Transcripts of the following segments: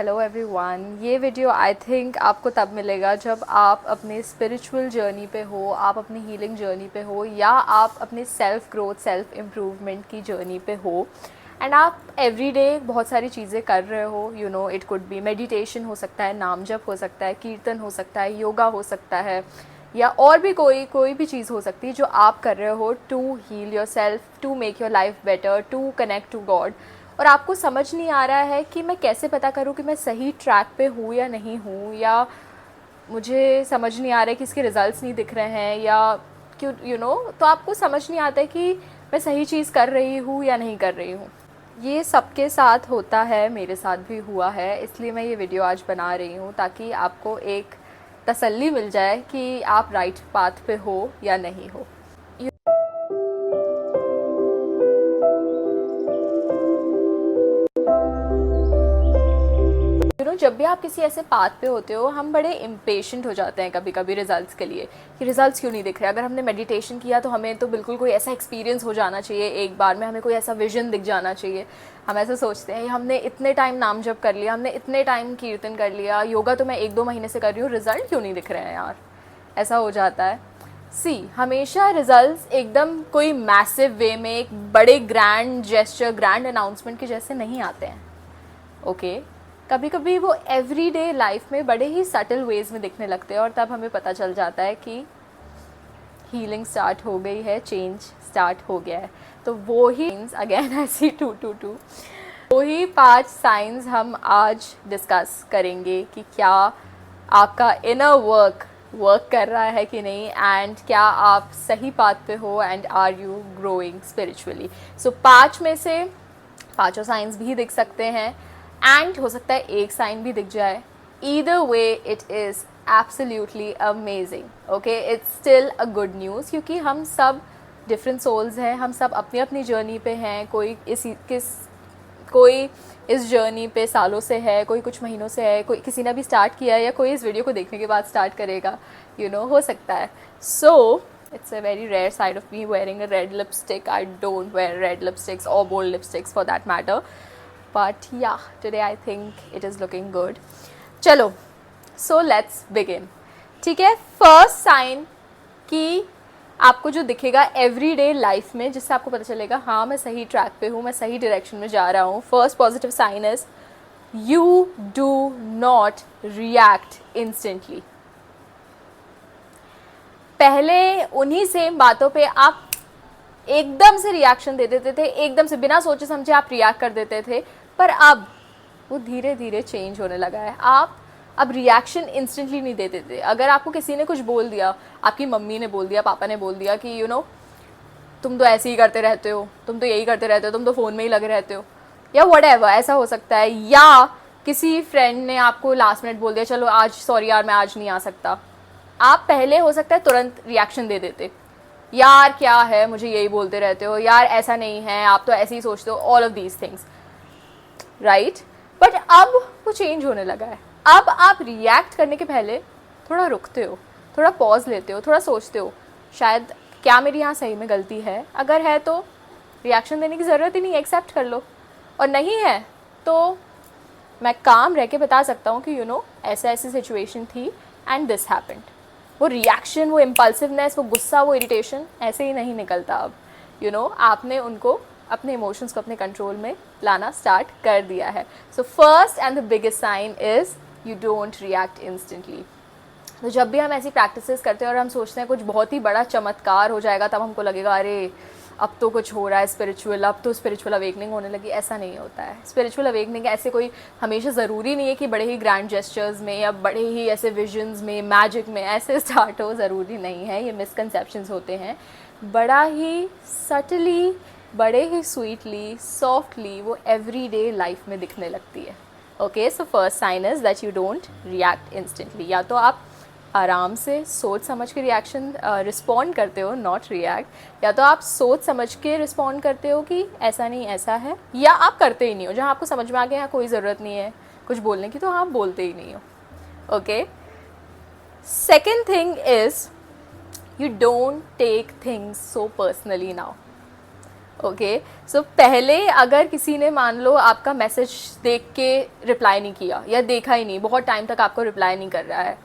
Hello everyone, ये video I think आपको तब मिलेगा जब आप अपने स्पिरिचुअल जर्नी पे हो, आप अपनी हीलिंग जर्नी पे हो, या आप अपने सेल्फ ग्रोथ सेल्फ इम्प्रूवमेंट की जर्नी पे हो एंड आप एवरीडे बहुत सारी चीज़ें कर रहे हो। You know, it could be meditation हो सकता है, नाम जप हो सकता है, कीर्तन हो सकता है, योगा हो सकता है, या और भी कोई भी चीज़ हो सकती है जो आप कर रहे हो to heal yourself, to make your life better, to connect to God. और आपको समझ नहीं आ रहा है कि मैं कैसे पता करूं कि मैं सही ट्रैक पे हूँ या नहीं हूँ, या मुझे समझ नहीं आ रहा है कि इसके रिजल्ट्स नहीं दिख रहे हैं, या क्यों तो आपको समझ नहीं आता है कि मैं सही चीज़ कर रही हूँ या नहीं कर रही हूँ। ये सबके साथ होता है, मेरे साथ भी हुआ है, इसलिए मैं ये वीडियो आज बना रही हूँ ताकि आपको एक तसल्ली मिल जाए कि आप राइट पाथ पे हो या नहीं हो। जब भी आप किसी ऐसे पाथ पे होते हो, हम बड़े इम्पेशेंट हो जाते हैं कभी कभी रिजल्ट्स के लिए कि रिजल्ट्स क्यों नहीं दिख रहे। अगर हमने मेडिटेशन किया तो हमें तो बिल्कुल कोई ऐसा एक्सपीरियंस हो जाना चाहिए, एक बार में हमें कोई ऐसा विजन दिख जाना चाहिए। हम ऐसा सोचते हैं, हमने इतने टाइम नाम जप कर लिया, हमने इतने टाइम कीर्तन कर लिया, योगा तो मैं 1-2 महीने से कर रही हूँ, रिजल्ट क्यों नहीं दिख रहे हैं यार। ऐसा हो जाता है। हमेशा रिजल्ट्स एकदम कोई मैसिव वे में, एक बड़े ग्रैंड जेस्चर, ग्रैंड अनाउंसमेंट के जैसे नहीं आते हैं। ओके, कभी कभी वो एवरीडे लाइफ में बड़े ही सटल वेज में दिखने लगते हैं, और तब हमें पता चल जाता है कि हीलिंग स्टार्ट हो गई है, चेंज स्टार्ट हो गया है। तो वो ही अगेन ऐसी 222 वो ही 5 साइंस हम आज डिस्कस करेंगे कि क्या आपका इनर वर्क कर रहा है कि नहीं, एंड क्या आप सही पाथ पे हो, and are you growing spiritually. So 5 में से 5 साइंस भी दिख सकते हैं, एंड हो सकता है एक साइन भी दिख जाए। Either way it is absolutely amazing. Okay, it's still a good news, क्योंकि हम सब डिफरेंट सोल्स हैं, हम सब अपनी अपनी जर्नी पे हैं। कोई इस जर्नी पे सालों से है, कोई कुछ महीनों से है, कोई किसी ने भी स्टार्ट किया है, या कोई इस वीडियो को देखने के बाद स्टार्ट करेगा, हो सकता है। सो it's a very rare side of me wearing a red lipstick. I don't wear red lipsticks or bold lipsticks for that matter. But yeah, today I think it is looking good. चलो, so let's begin. ठीक है, first sign कि आपको जो दिखेगा everyday life में, जिससे आपको पता चलेगा हाँ मैं सही ट्रैक पे हूँ, मैं सही डायरेक्शन में जा रहा हूँ। First positive sign is you do not react instantly. पहले उन्हीं सेम बातों पे आप एकदम से रिएक्शन दे देते थे, एकदम से बिना सोचे समझे आप रिएक्ट कर देते थे, पर अब वो धीरे धीरे चेंज होने लगा है। आप अब रिएक्शन इंस्टेंटली नहीं देते थे। अगर आपको किसी ने कुछ बोल दिया, आपकी मम्मी ने बोल दिया, पापा ने बोल दिया कि तुम तो ऐसे ही करते रहते हो, तुम तो यही करते रहते हो, तुम तो फ़ोन में ही लगे रहते हो, या व्हाटएवर, ऐसा हो सकता है। या किसी फ्रेंड ने आपको लास्ट मिनट बोल दिया, चलो आज सॉरी यार मैं आज नहीं आ सकता। आप पहले हो सकता है तुरंत रिएक्शन दे देते, यार क्या है मुझे यही बोलते रहते हो, यार ऐसा नहीं है, आप तो ऐसे ही सोचते हो, all of these things, right. But अब वो चेंज होने लगा है। अब आप रिएक्ट करने के पहले थोड़ा रुकते हो, थोड़ा पॉज लेते हो, थोड़ा सोचते हो शायद क्या मेरी यहाँ सही में गलती है। अगर है तो रिएक्शन देने की ज़रूरत ही नहीं, एक्सेप्ट कर लो, और नहीं है तो मैं काम रह के बता सकता हूँ कि ऐसा ऐसी सिचुएशन थी एंड दिस हैपेंड। वो रिएक्शन, वो इम्पल्सिवनेस, वो गुस्सा, वो इरिटेशन ऐसे ही नहीं निकलता अब। आपने उनको, अपने इमोशंस को अपने कंट्रोल में लाना स्टार्ट कर दिया है। So first and the biggest sign is you don't react instantly. तो जब भी हम ऐसी प्रैक्टिसेस करते हैं और हम सोचते हैं कुछ बहुत ही बड़ा चमत्कार हो जाएगा, तब हमको लगेगा अरे अब तो कुछ हो रहा है स्पिरिचुअल, अब तो स्पिरिचुअल अवेकनिंग होने लगी। ऐसा नहीं होता है। स्पिरिचुअल अवेकनिंग ऐसे कोई हमेशा ज़रूरी नहीं है कि बड़े ही ग्रैंड जेस्चर्स में या बड़े ही ऐसे विजन्स में, मैजिक में ऐसे स्टार्ट हो, ज़रूरी नहीं है। ये मिसकंसेप्शंस होते हैं। बड़ा ही सटली, बड़े ही स्वीटली, सॉफ्टली वो एवरीडे लाइफ में दिखने लगती है। Okay, so first sign is that you don't react instantly. या तो आप आराम से सोच समझ के रिएक्शन रिस्पॉन्ड करते हो, नॉट रिएक्ट, या तो आप सोच समझ के रिस्पॉन्ड करते हो कि ऐसा नहीं ऐसा है, या आप करते ही नहीं हो। जहाँ आपको समझ में आ गया यहाँ कोई ज़रूरत नहीं है कुछ बोलने की, तो आप बोलते ही नहीं हो। Okay, second thing is you don't take things so personally now. Okay, so पहले अगर किसी ने मान लो आपका मैसेज देख के रिप्लाई नहीं किया या देखा ही नहीं, बहुत टाइम तक आपको रिप्लाई नहीं कर रहा है,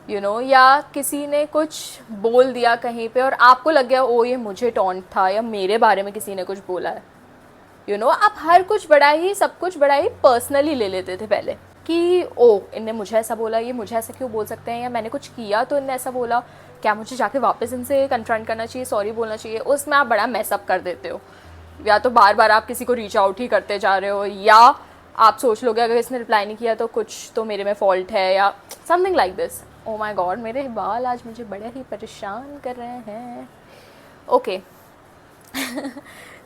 या किसी ने कुछ बोल दिया कहीं पे और आपको लग गया ओ ये मुझे टॉन्ट था या मेरे बारे में किसी ने कुछ बोला है, आप हर कुछ बड़ा ही, सब कुछ बड़ा ही पर्सनली ले लेते थे पहले कि ओ इनने मुझे ऐसा बोला, ये मुझे ऐसा क्यों बोल सकते हैं, या मैंने कुछ किया तो इनने ऐसा बोला, क्या मुझे जाके वापस इनसे कन्फ्रंट करना चाहिए, सॉरी बोलना चाहिए। उसमें आप बड़ा मैसअप कर देते हो, या तो बार बार आप किसी को रीच आउट ही करते जा रहे हो, या आप सोच लोगे अगर इसने रिप्लाई नहीं किया तो कुछ तो मेरे में फॉल्ट है या something like this. Oh my God, मेरे बाल आज मुझे बड़े ही परेशान कर रहे हैं। ओके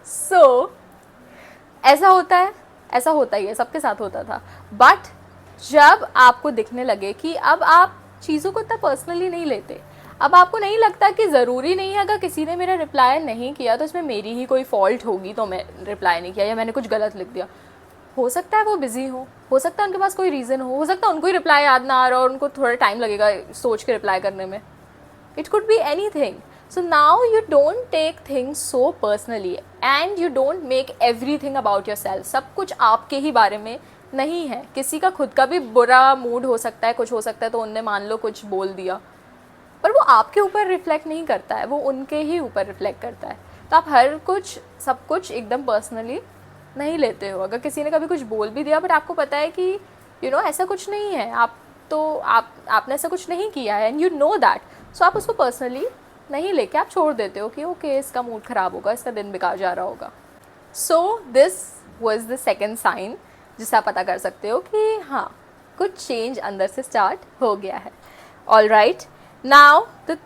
सो ऐसा होता ही है, सबके साथ होता था। बट जब आपको दिखने लगे कि अब आप चीज़ों को इतना पर्सनली नहीं लेते, अब आपको नहीं लगता कि ज़रूरी नहीं है अगर किसी ने मेरा रिप्लाई नहीं किया तो इसमें मेरी ही कोई फॉल्ट होगी तो मैं रिप्लाई नहीं किया या मैंने कुछ गलत लिख दिया। हो सकता है वो बिजी हो सकता है उनके पास कोई रीज़न हो सकता है उनको ही रिप्लाई याद ना आ रहा और उनको थोड़ा टाइम लगेगा सोच के रिप्लाई करने में। It could be any thing. So now you don't take things so personally and you don't make everything about yourself. सब कुछ आपके ही बारे में नहीं है, किसी का खुद का भी बुरा मूड हो सकता है, कुछ हो सकता है तो उनने मान लो कुछ बोल दिया, पर वो आपके ऊपर रिफ्लेक्ट नहीं करता है, वो उनके ही ऊपर रिफ्लेक्ट करता है। तो आप हर कुछ सब कुछ एकदम पर्सनली नहीं लेते हो। अगर किसी ने कभी कुछ बोल भी दिया बट आपको पता है कि ऐसा कुछ नहीं है, आपने ऐसा कुछ नहीं किया है एंड यू नो दैट, सो आप उसको पर्सनली नहीं लेके आप छोड़ देते हो कि ओके इसका मूड ख़राब होगा, इसका दिन बेकार जा रहा होगा। So this was the second sign जिससे आप पता कर सकते हो कि हाँ कुछ चेंज अंदर से स्टार्ट हो गया है। All right, now the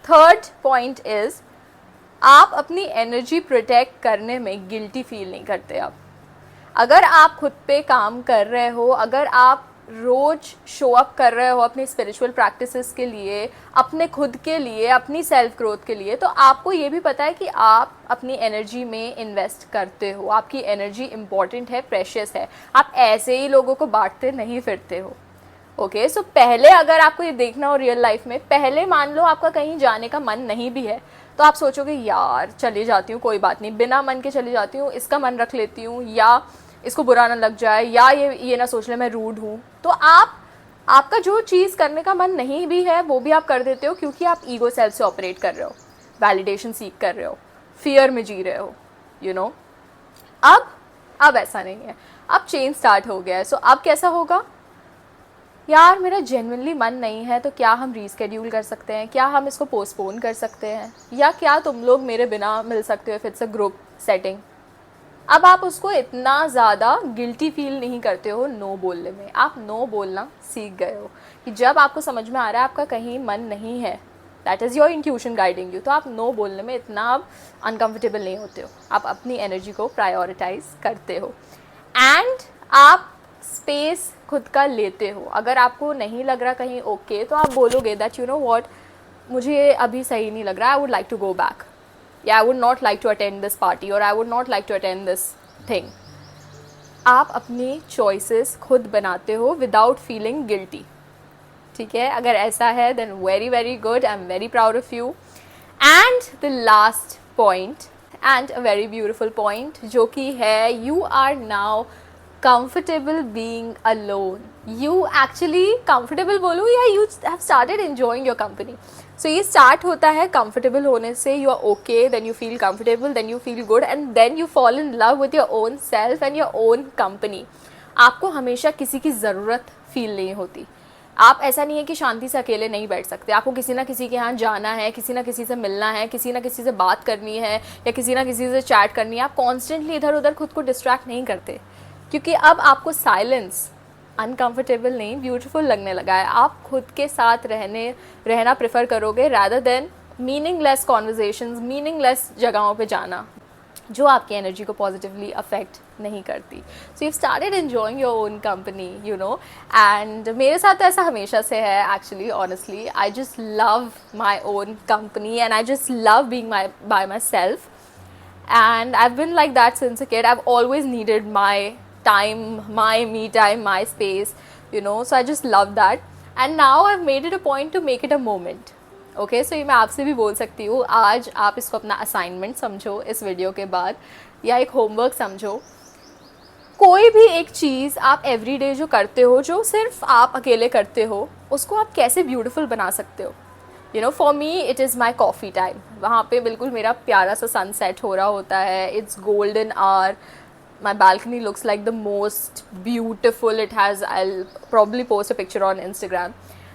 third point is आप अपनी एनर्जी प्रोटेक्ट करने में गिल्टी फील नहीं करते। अब अगर आप खुद पे काम कर रहे हो, अगर आप रोज शो अप कर रहे हो अपनी स्पिरिचुअल प्रैक्टिसेस के लिए, अपने खुद के लिए, अपनी सेल्फ ग्रोथ के लिए, तो आपको ये भी पता है कि आप अपनी एनर्जी में इन्वेस्ट करते हो, आपकी एनर्जी इम्पॉर्टेंट है, प्रेशियस है, आप ऐसे ही लोगों को बांटते नहीं फिरते हो। ओके, सो पहले अगर आपको ये देखना हो रियल लाइफ में, पहले मान लो आपका कहीं जाने का मन नहीं भी है तो आप सोचोगे यार चली जाती हूँ, कोई बात नहीं, बिना मन के चली जाती हूँ, इसका मन रख लेती हूँ, या इसको बुरा ना लग जाए, या ये ना सोच ले मैं रूड हूँ। तो आपका जो चीज़ करने का मन नहीं भी है वो भी आप कर देते हो क्योंकि आप ईगो सेल्फ से ऑपरेट कर रहे हो, वैलिडेशन सीख कर रहे हो, फियर में जी रहे हो। अब ऐसा नहीं है, अब चेंज स्टार्ट हो गया है। सो अब कैसा होगा, यार मेरा जेन्युइनली मन नहीं है तो क्या हम रीस्केड्यूल कर सकते हैं, क्या हम इसको पोस्टपोन कर सकते हैं, या क्या तुम लोग मेरे बिना मिल सकते हो if it's a group setting. अब आप उसको इतना ज़्यादा गिल्टी फील नहीं करते हो नो बोलने में, आप नो बोलना सीख गए हो कि जब आपको समझ में आ रहा है आपका कहीं मन नहीं है, that is your intuition guiding you, तो आप नो बोलने में इतना आप अनकम्फर्टेबल नहीं होते हो, आप अपनी एनर्जी को प्रायोरिटाइज करते हो एंड आप स्पेस खुद का लेते हो। अगर आपको नहीं लग रहा कहीं ओके तो आप बोलोगे दैट यू नो व्हाट, मुझे अभी सही नहीं लग रहा, I would like to go back, या I would not like to attend this party, और I would not like to attend this thing. आप अपनी चॉइसेस खुद बनाते हो विदाउट फीलिंग गिल्टी। ठीक है, अगर ऐसा है then very very good, I am very proud of you. And the last point and a very beautiful point जो कि है you are now comfortable being alone. You actually comfortable बोलूँ या you have started enjoying your company. So ये start होता है comfortable होने से, you are okay, then you feel comfortable, then you feel good and then you fall in love with your own self and your own company. आपको हमेशा किसी की ज़रूरत फील नहीं होती। आप ऐसा नहीं है कि शांति से अकेले नहीं बैठ सकते, आपको किसी ना किसी के यहाँ जाना है, किसी ना किसी से मिलना है, किसी ना किसी से बात करनी है या किसी ना किसी से चैट करनी है। आप कॉन्स्टेंटली इधर उधर खुद को डिस्ट्रैक्ट नहीं करते क्योंकि अब आपको साइलेंस अनकंफर्टेबल नहीं ब्यूटीफुल लगने लगा है। आप खुद के साथ रहना प्रेफर करोगे rather than meaningless conversations, meaningless जगहों पे जाना जो आपकी एनर्जी को पॉजिटिवली अफेक्ट नहीं करती। So you started enjoying your own company, and मेरे साथ तो ऐसा हमेशा से है actually, honestly I just love my own company and I just love being bye my self, and I've been like that since a kid. I've always needed my time, my me time, my space, so I just love that, and now I've made it a point to make it a moment. Okay, so ये मैं आपसे भी बोल सकती हूँ, आज आप इसको अपना असाइनमेंट समझो इस वीडियो के बाद, या एक होमवर्क समझो। कोई भी एक चीज़ आप एवरीडे जो करते हो, जो सिर्फ आप अकेले करते हो, उसको आप कैसे ब्यूटीफुल बना सकते हो। You know, for me it is my coffee time. वहाँ पे बिल्कुल मेरा प्यारा सा सनसेट हो रहा होता है, it's golden hour, my balcony looks like the most beautiful. It has, I'll probably post a picture on Instagram,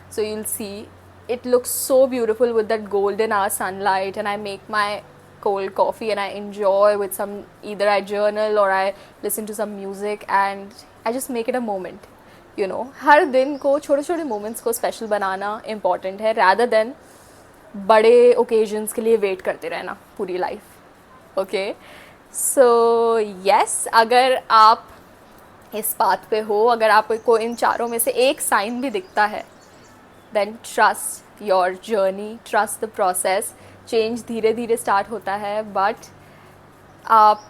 so you'll see it looks so beautiful with that golden hour sunlight, and I make my cold coffee and I enjoy with some, either I journal or I listen to some music, and I just make it a moment. You know, हर दिन को छोटे छोटे moments को special बनाना important है, rather than बड़े occasions के लिए wait करते रहना पूरी life. Okay, सो यस, अगर आप इस बात पे हो, अगर आपको इन चारों में से एक साइन भी दिखता है, then trust your journey, trust the process. Change धीरे धीरे स्टार्ट होता है, बट आप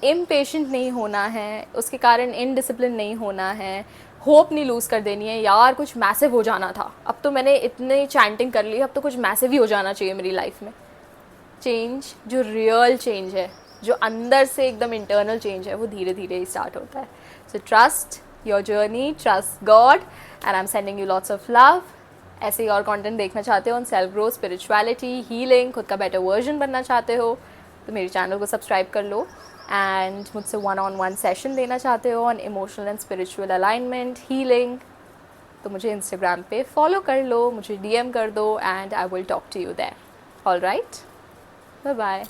इम्पेशेंट नहीं होना है, उसके कारण इनडिसिप्लिन नहीं होना है, होप नहीं लूज़ कर देनी है यार कुछ मैसिव हो जाना था, अब तो मैंने इतनी चैंटिंग कर ली, अब तो कुछ मैसिव ही हो जाना चाहिए मेरी लाइफ में। चेंज, जो रियल चेंज है, जो अंदर से एकदम इंटरनल चेंज है, वो धीरे धीरे ही स्टार्ट होता है। So trust your journey, trust God, and I am sending you lots of love. ऐसे ही और कंटेंट देखना चाहते हो on self growth, spirituality, healing, खुद का बेटर वर्जन बनना चाहते हो, तो मेरे चैनल को सब्सक्राइब कर लो। एंड मुझसे 1-on-1 सेशन देना चाहते हो on emotional and spiritual alignment, healing, तो मुझे इंस्टाग्राम पे फॉलो कर लो, मुझे DM कर दो, and I will talk to you there. All right, bye bye.